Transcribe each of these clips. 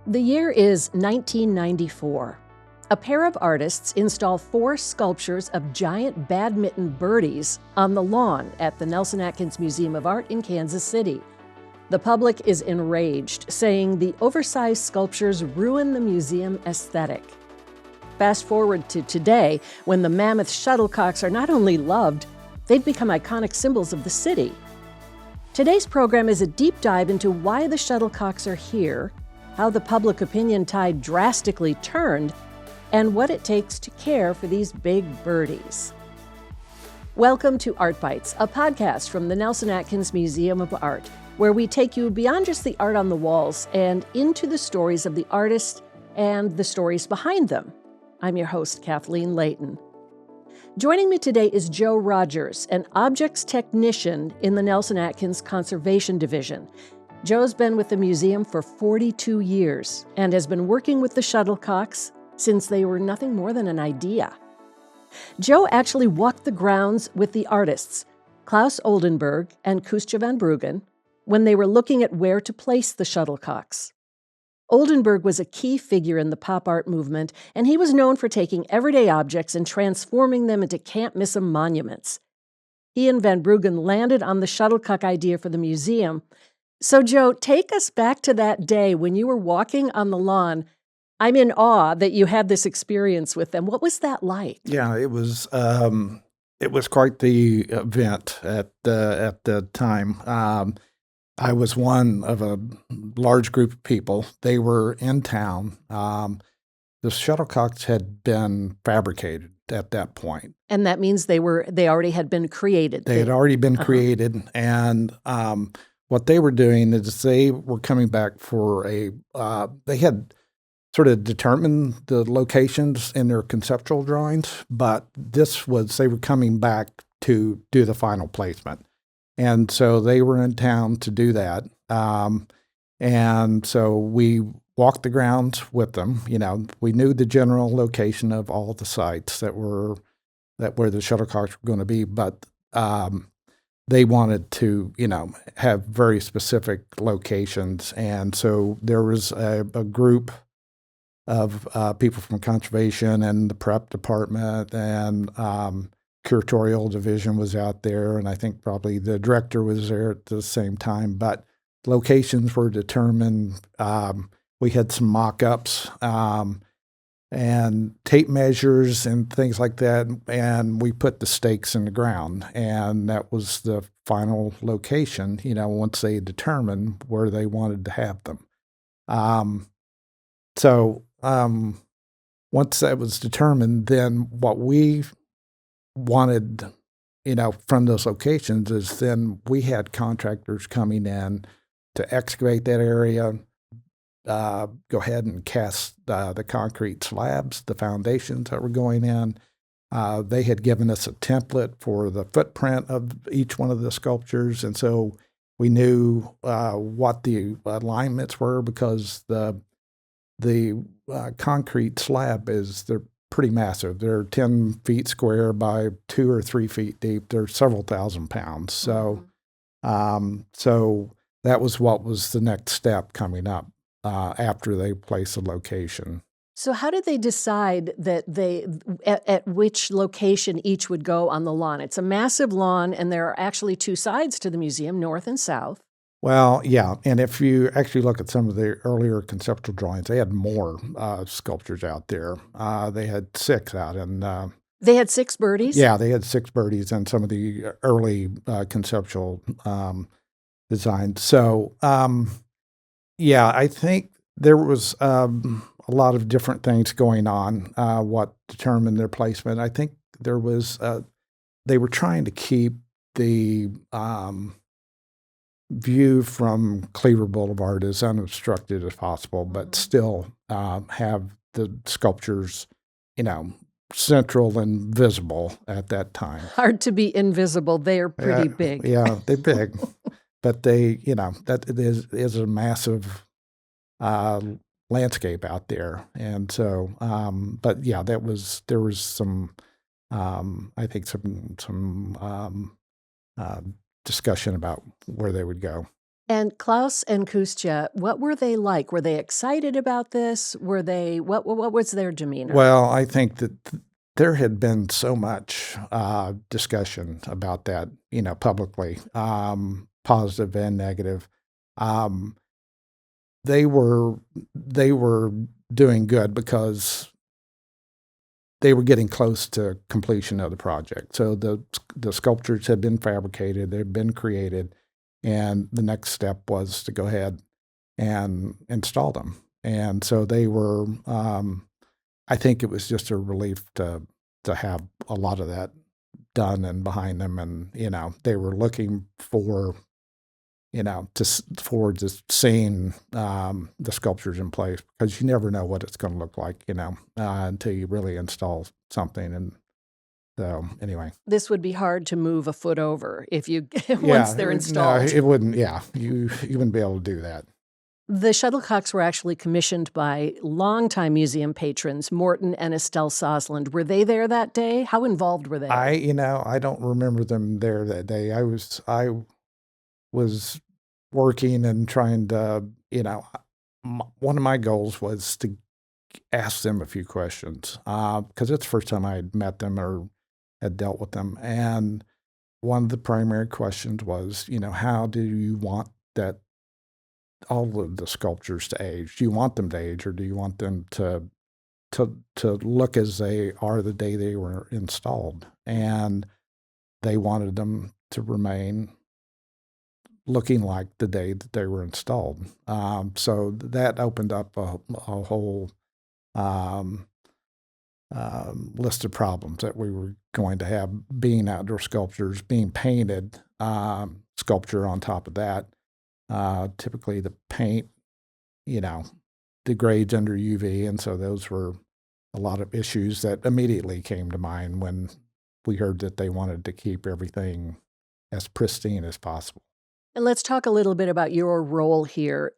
The year is 1994. A pair of artists install 4 sculptures of giant badminton birdies on the lawn at the Nelson-Atkins Museum of Art in Kansas City. The public is enraged, saying the oversized sculptures ruin the museum aesthetic. Fast forward to today, when the mammoth shuttlecocks are not only loved, they've become iconic symbols of the city. Today's program is a deep dive into why the shuttlecocks are here, how the public opinion tide drastically turned, and what it takes to care for these big birdies. Welcome to ArtBytes, a podcast from the Nelson-Atkins Museum of Art, where we take you beyond just the art on the walls and into the stories of the artists and the stories behind them. I'm your host, Kathleen Layton. Joining me today is JoeRodgers, an objects technician in the Nelson-Atkins Conservation Division. Joe's been with the museum for 42 years and has been working with the shuttlecocks since they were nothing more than an idea. Joe actually walked the grounds with the artists, Klaus Oldenburg and Kustja van Bruggen, when they were looking at where to place the shuttlecocks. Oldenburg was a key figure in the pop art movement, and he was known for taking everyday objects and transforming them into can't-miss-'em monuments. He and Van Bruggen landed on the shuttlecock idea for the museum. So, Joe, take us back to that day when you were walking on the lawn. I'm in awe that you had this experience with them. What was that like? Yeah, it was quite the event at the time. I was one of a large group of people. They were in town. The shuttlecocks had been fabricated at that point. And that means they already had been created. They had already been created, and what they were doing is they were coming back for they had sort of determined the locations in their conceptual drawings, but they were coming back to do the final placement. And so they were in town to do that. And so we walked the grounds with them. You know, we knew the general location of all the sites where the shuttlecocks were going to be, but they wanted to, have very specific locations. And so there was a group of people from conservation and the prep department and curatorial division was out there, and I think probably the director was there at the same time. But locations were determined. We had some mock-ups and tape measures and things like that, and we put the stakes in the ground, and that was the final location, once they determined where they wanted to have them. So once that was determined, then what we wanted, from those locations is then we had contractors coming in to excavate that area, go ahead and cast the concrete slabs, the foundations that were going in. They had given us a template for the footprint of each one of the sculptures, and so we knew what the alignments were because the concrete slab they're pretty massive. They're 10 feet square by 2 or 3 feet deep. They're several thousand pounds. So, so that was what was the next step coming up after they placed the location. So how did they decide that at which location each would go on the lawn? It's a massive lawn, and there are actually 2 sides to the museum, north and south. Well, yeah, and if you actually look at some of the earlier conceptual drawings, they had more sculptures out there. They had 6 out, and they had 6 birdies? Yeah, they had 6 birdies in some of the early conceptual designs. So, yeah, I think there was a lot of different things going on, what determined their placement. I think there was, they were trying to keep the view from Cleaver Boulevard as unobstructed as possible, but still have the sculptures, central and visible at that time. Hard to be invisible. They are pretty big. Yeah, they're big. But they, that is a massive landscape out there. And so, but yeah, there was some, I think some discussion about where they would go. And Klaus and Kustya, what were they like? Were they excited about this? Were they what was their demeanor? Well, I think that there had been so much discussion about that, publicly, positive and negative. Um, they were they were doing good because they were getting close to completion of the project. So the sculptures had been fabricated, they'd been created, and the next step was to go ahead and install them. And so they were. I think it was just a relief to have a lot of that done and behind them, and they were looking for forward to seeing the sculptures in place, because you never know what it's going to look like, until you really install something. And so anyway, This would be hard to move a foot over if you once yeah, they're no, installed. it wouldn't. Yeah, you wouldn't be able to do that. The shuttlecocks were actually commissioned by longtime museum patrons, Morton and Estelle Sosland. Were they there that day? How involved were they? I don't remember them there that day. I was working and trying to, one of my goals was to ask them a few questions, because it's the first time I had met them or had dealt with them. And one of the primary questions was, how do you want that all of the sculptures to age? Do you want them to age, or do you want them to look as they are the day they were installed? And they wanted them to remain looking like the day that they were installed. So that opened up a whole list of problems that we were going to have, being outdoor sculptures, being painted, sculpture on top of that. Typically the paint, degrades under UV, and so those were a lot of issues that immediately came to mind when we heard that they wanted to keep everything as pristine as possible. And let's talk a little bit about your role here.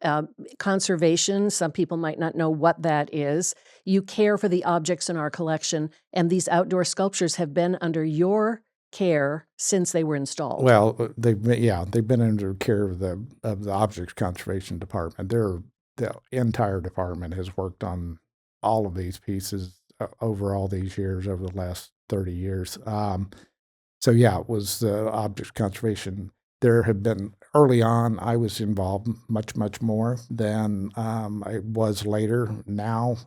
Conservation, some people might not know what that is. You care for the objects in our collection, and these outdoor sculptures have been under your care since they were installed. Well, they've been under care of the Objects Conservation Department. The entire department has worked on all of these pieces over all these years, over the last 30 years. So yeah, it was the Objects Conservation. There have been, early on, I was involved much more than I was later. Now,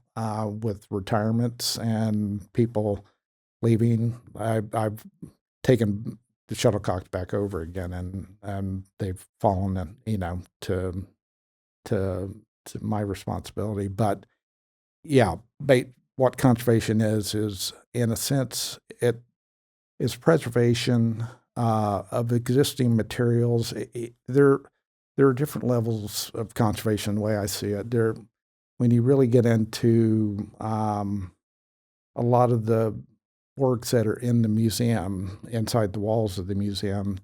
with retirements and people leaving, I've taken the shuttlecocks back over again, and they've fallen, to my responsibility. But yeah, what conservation is in a sense, it is preservation of existing materials. There are different levels of conservation, the way I see it. When you really get into a lot of the works that are in the museum, inside the walls of the museum,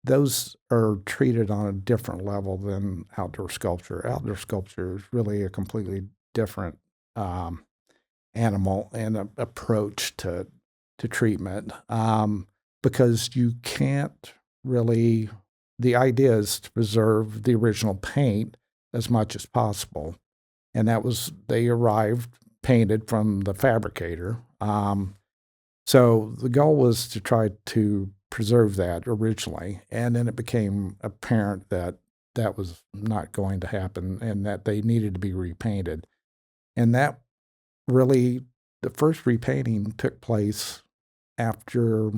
those are treated on a different level than outdoor sculpture. Outdoor sculpture is really a completely different animal and approach to treatment, because you can't really. The idea is to preserve the original paint as much as possible, and they arrived painted from the fabricator. So the goal was to try to preserve that originally, and then it became apparent that that was not going to happen and that they needed to be repainted. And that really, the first repainting took place after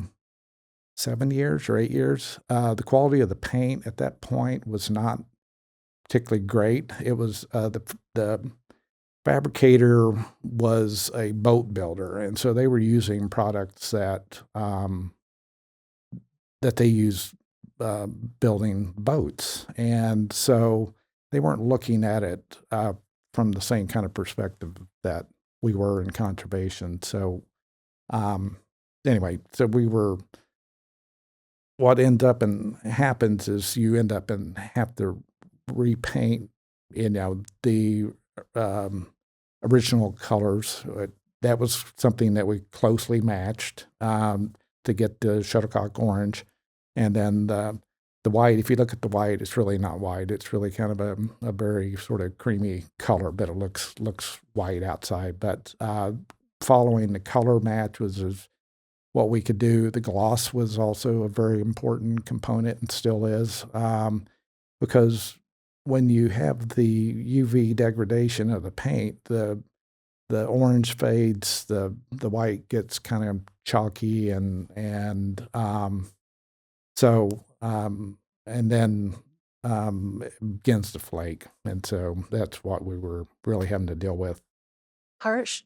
7 years or 8 years. The quality of the paint at that point was not particularly great. It was the fabricator was a boat builder, and so they were using products that they use building boats, and so they weren't looking at it from the same kind of perspective that we were in conservation. So anyway, so we were. What ends up and happens is you end up and have to repaint, the original colors. That was something that we closely matched to get the shuttlecock orange, and then the white, if you look at the white, it's really not white. It's really kind of a very sort of creamy color, but it looks white outside. But following the color match is what we could do. The gloss was also a very important component and still is, because when you have the UV degradation of the paint, the orange fades, the white gets kind of chalky, and and then it begins to flake, and so that's what we were really having to deal with. Harsh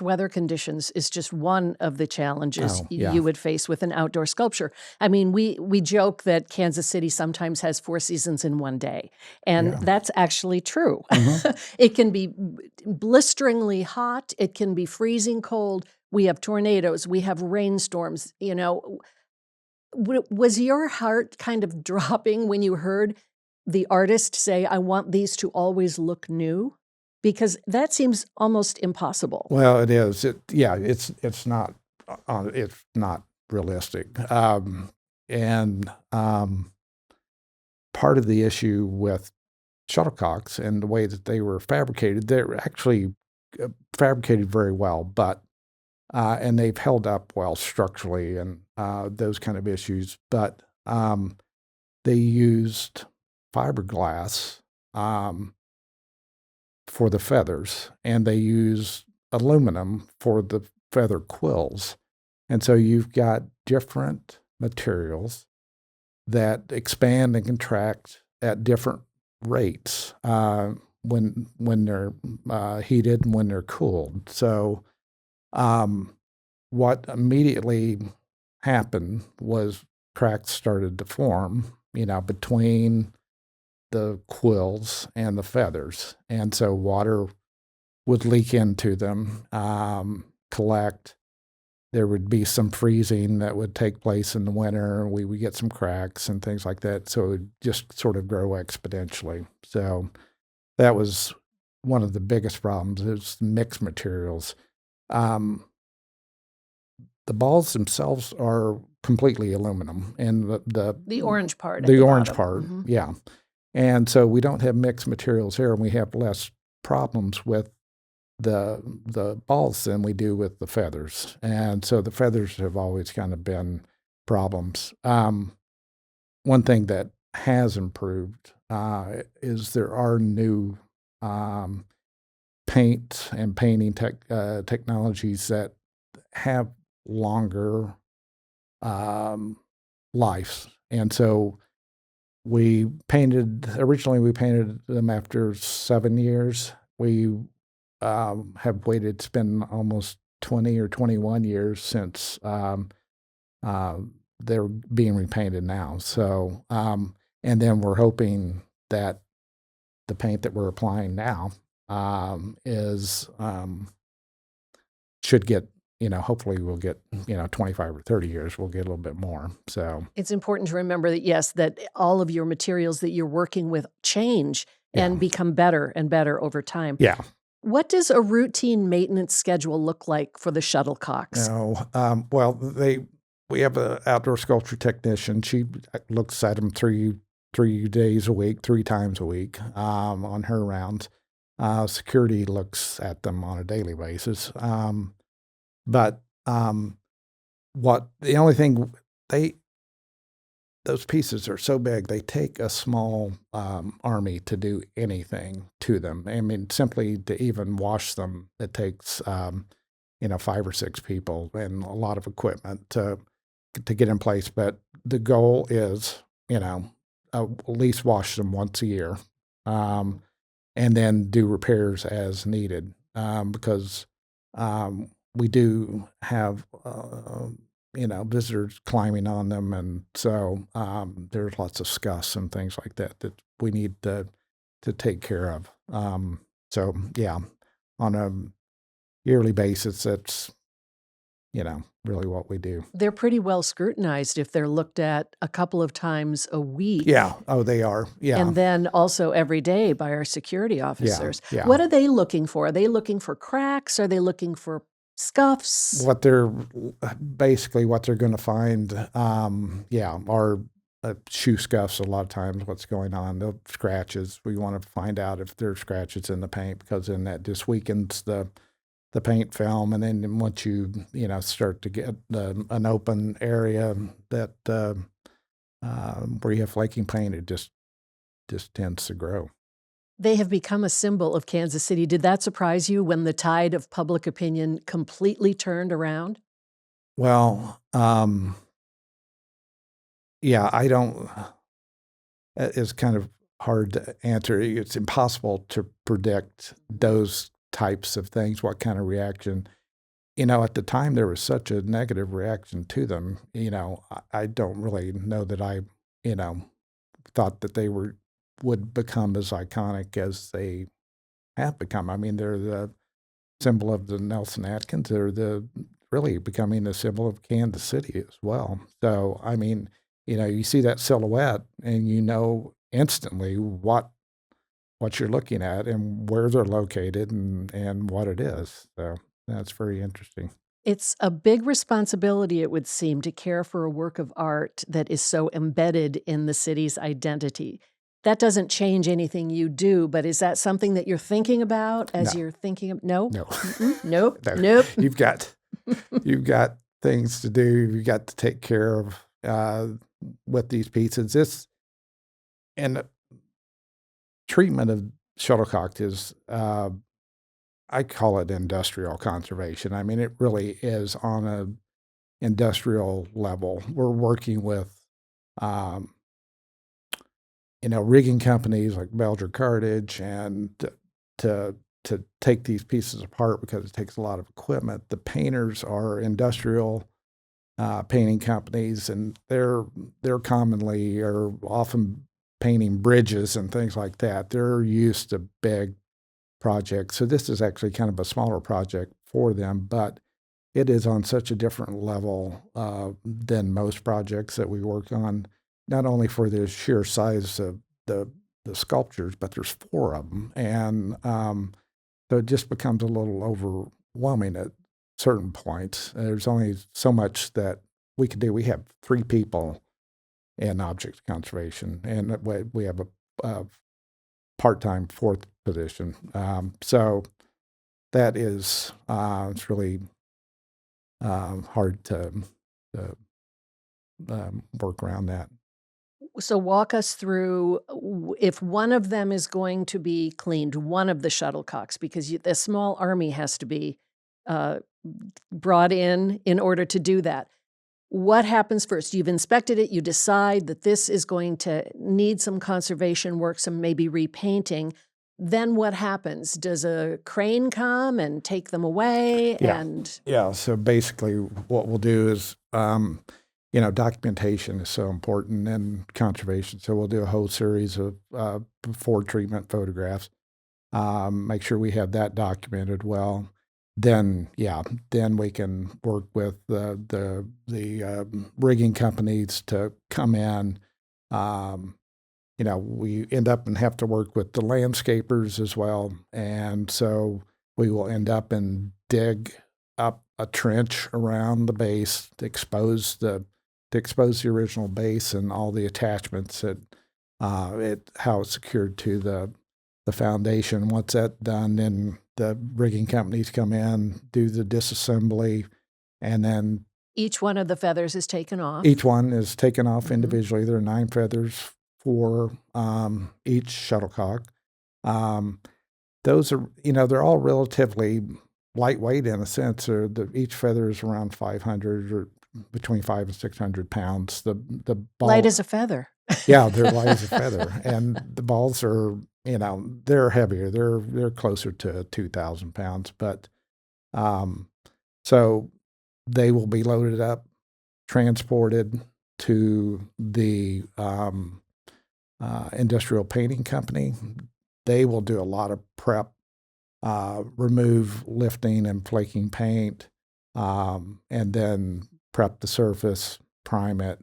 weather conditions is just one of the challenges Oh, yeah. you would face with an outdoor sculpture. I mean, we joke that Kansas City sometimes has 4 seasons in one day, and Yeah. that's actually true. Mhm. It can be blisteringly hot, it can be freezing cold. We have tornadoes, we have rainstorms, you know. Was your heart kind of dropping when you heard the artist say, "I want these to always look new"? Because that seems almost impossible. Well, it is. It's not realistic. And part of the issue with shuttlecocks and the way that they were fabricated, they're actually fabricated very well, but and they've held up well structurally and those kind of issues. But they used fiberglass for the feathers, and they used aluminum for the feather quills. And so you've got different materials that expand and contract at different rates when they're heated and when they're cooled. So what immediately happened was cracks started to form, between the quills and the feathers. And so water would leak into them, collect. There would be some freezing that would take place in the winter. We would get some cracks and things like that. So it would just sort of grow exponentially. So that was one of the biggest problems is mixed materials. The balls themselves are completely aluminum, and The orange part at the the orange bottom. part, Mhm. yeah. And so we don't have mixed materials here, and we have less problems with the balls than we do with the feathers. And so the feathers have always kind of been problems. One thing that has improved is there are new paint and painting technologies that have longer lives. And so originally we painted them after 7 years. We have waited, it's been almost 20 or 21 years since they're being repainted now. So, and then we're hoping that the paint that we're applying now should get, hopefully we'll get, 25 or 30 years, we'll get a little bit more. So It's important to remember that, yes, that all of your materials that you're working with change and Yeah. become better and better over time. yeah. What does a routine maintenance schedule look like for the shuttlecocks? Well, we have an outdoor sculpture technician. She looks at them three days a week, 3 times a week on her rounds. Security looks at them on a daily basis. But the only thing those pieces are so big, they take a small army to do anything to them. I mean, simply to even wash them, it takes 5 or 6 people and a lot of equipment to get in place. But the goal is, at least wash them once a year, and then do repairs as needed, because we do have visitors climbing on them, and so there's lots of scuffs and things like that that we need to take care of. So yeah, on a yearly basis, that's really what we do. They're pretty well scrutinized if they're looked at a couple of times a week. Yeah. Oh, they are. Yeah. And then also every day by our security officers. yeah. What are they looking for? Are they looking for cracks? Are they looking for scuffs? What they're going to find, are shoe scuffs. A lot of times, what's going on? The scratches. We want to find out if there's scratches in the paint, because then that just weakens the paint film. And then once you start to get an open area that where you have flaking paint, it just tends to grow. They have become a symbol of Kansas City. Did that surprise you when the tide of public opinion completely turned around? Well, yeah, I don't. It's kind of hard to answer. It's impossible to predict those types of things, what kind of reaction. At the time, there was such a negative reaction to them. I don't really know that I, thought that they would become as iconic as they have become. I mean, they're the symbol of the Nelson-Atkins. They're really becoming the symbol of Kansas City as well. So, I mean, you see that silhouette and you know instantly what you're looking at and where they're located and what it is. So that's very interesting. It's a big responsibility, it would seem, to care for a work of art that is so embedded in the city's identity. That doesn't change anything you do, but is that something that you're thinking about as No. you're thinking of? No? No. Nope. No. Nope. You've got things to do. You've got to take care of with these pieces. And treatment of shuttlecock is, I call it industrial conservation. I mean, it really is on a industrial level. We're working with, rigging companies like Belger Cartage, and to take these pieces apart because it takes a lot of equipment. The painters are industrial painting companies, and they're commonly or often painting bridges and things like that. They're used to big projects. So this is actually kind of a smaller project for them, but it is on such a different level than most projects that we work on, not only for the sheer size of the sculptures, but there's 4 of them. And so it just becomes a little overwhelming at certain points. There's only so much that we can do. We have 3 people in object conservation, and we have a part-time 4th position. So that is, it's really hard to work around that. So walk us through if one of them is going to be cleaned, one of the shuttlecocks, because the small army has to be uh, brought in order to do that. What happens first? You've inspected it. You decide that this is going to need some conservation work, some maybe repainting. Then what happens? Does a crane come and take them away? Yeah. And Yeah. So basically, what we'll do is, documentation is so important in conservation. So we'll do a whole series of before treatment photographs. Make sure we have that documented well. Then we can work with the rigging companies to come in. We end up and have to work with the landscapers as well, and so we will end up and dig up a trench around the base to expose the original base and all the attachments that how it's secured to the foundation. Once that's done, then the rigging companies come in, do the disassembly, and then each one of the feathers is taken off. each one is taken off individually. There are 9 feathers for each shuttlecock. Those are, they're all relatively lightweight in a sense. Each feather is around 500 or between 500 and 600 pounds. The ball, light as a feather. Yeah, they're light as a feather, and the balls are, they're heavier. They're closer to 2,000 pounds, but so they will be loaded up, transported to the industrial painting company. They will do a lot of prep, remove lifting and flaking paint, and then prep the surface, prime it.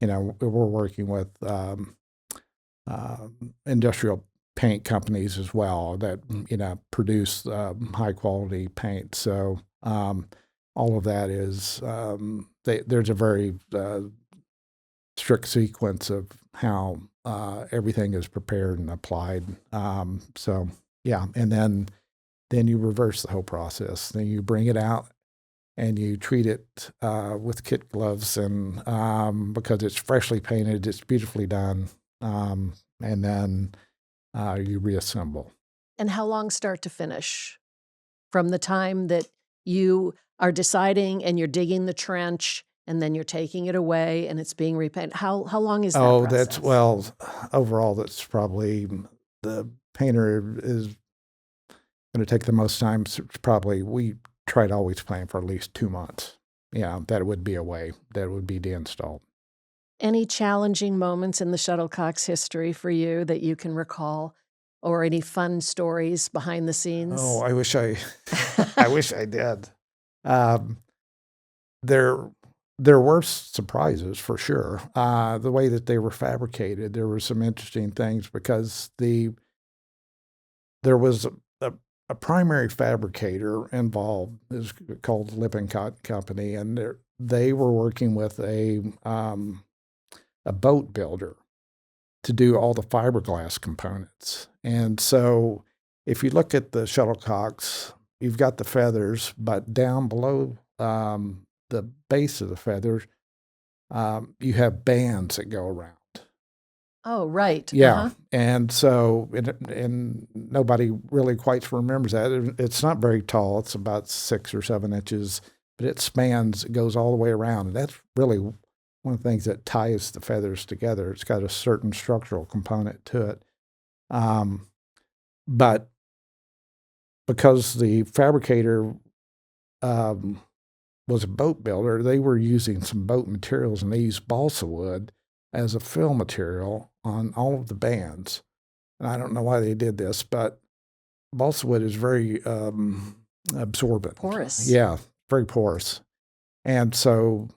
We're working with industrial paint companies as well that produce high quality paint. So all of that is there's a very strict sequence of how everything is prepared and applied. So yeah, and then you reverse the whole process. Then you bring it out and you treat it with kit gloves, and because it's freshly painted, it's beautifully done, and then you reassemble. And how long start to finish? From the time that you are deciding and you're digging the trench and then you're taking it away and it's being repainted. How long is that process? Overall, that's probably the painter is going to take the most time. So it's probably, we try to always plan for at least 2 months. Yeah, that would be a way. That would be de-installed. Any challenging moments in the shuttlecock's history for you that you can recall, or any fun stories behind the scenes? Oh, I wish I did. There were surprises for sure. The way that they were fabricated, there were some interesting things because there was a primary fabricator involved. Is called Lippin Cotton Company, and they were working with a boat builder to do all the fiberglass components. And so if you look at the shuttlecocks, you've got the feathers, but down below the base of the feathers, you have bands that go around. Oh, right. Yeah. And so, and nobody really quite remembers that. It's not very tall. It's about 6 or 7 inches, but it spans, it goes all the way around. And that's really one of the things that ties the feathers together. It's got a certain structural component to it. But because the fabricator was a boat builder, they were using some boat materials, and they used balsa wood as a fill material on all of the bands. And I don't know why they did this, but balsa wood is very absorbent. Porous. Yeah, very porous. And so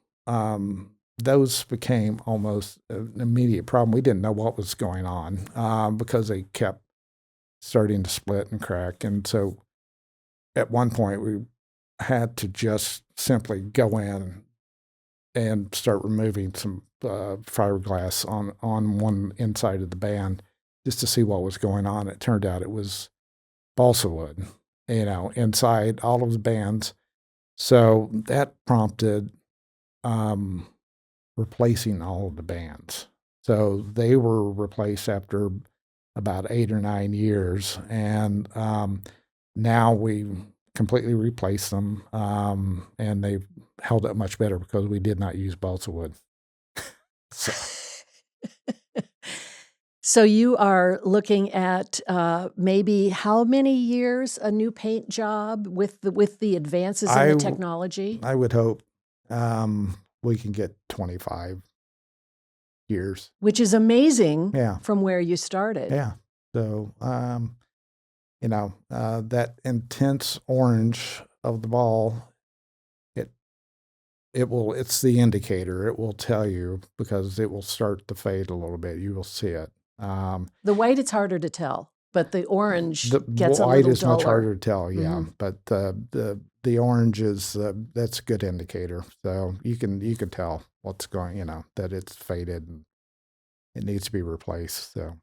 those became almost an immediate problem. We didn't know what was going on because they kept starting to split and crack. And so at one point, we had to just simply go in and start removing some fiberglass on one inside of the band just to see what was going on. It turned out it was balsa wood, inside all of the bands. So that prompted replacing all of the bands. So they were replaced after about 8 or 9 years, and now we completely replaced them, and they've held up much better because we did not use balsa wood. So you are looking at maybe how many years a new paint job with the advances in the technology? I would hope we can get 25 years. Which is amazing. Yeah. From where you started. Yeah. So, that intense orange of the ball, it's the indicator. It will tell you because it will start to fade a little bit. You will see it. The white, it's harder to tell, but the orange gets a little duller. The white is much harder to tell, yeah. Mm-hmm. But the orange is that's a good indicator. So you can tell what's going, that it's faded and it needs to be replaced. So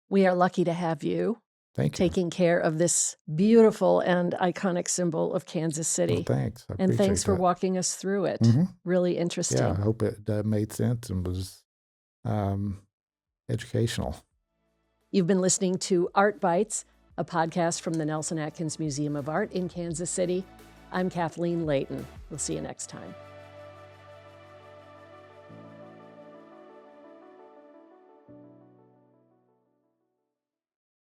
we are lucky to have you. Thank you. Taking care of this beautiful and iconic symbol of Kansas City. Well, thanks. And thanks for walking us through it. Mm-hmm. Really interesting. Yeah, I hope it made sense and was educational. You've been listening to ArtBytes, a podcast from the Nelson-Atkins Museum of Art in Kansas City. I'm Kathleen Layton. We'll see you next time.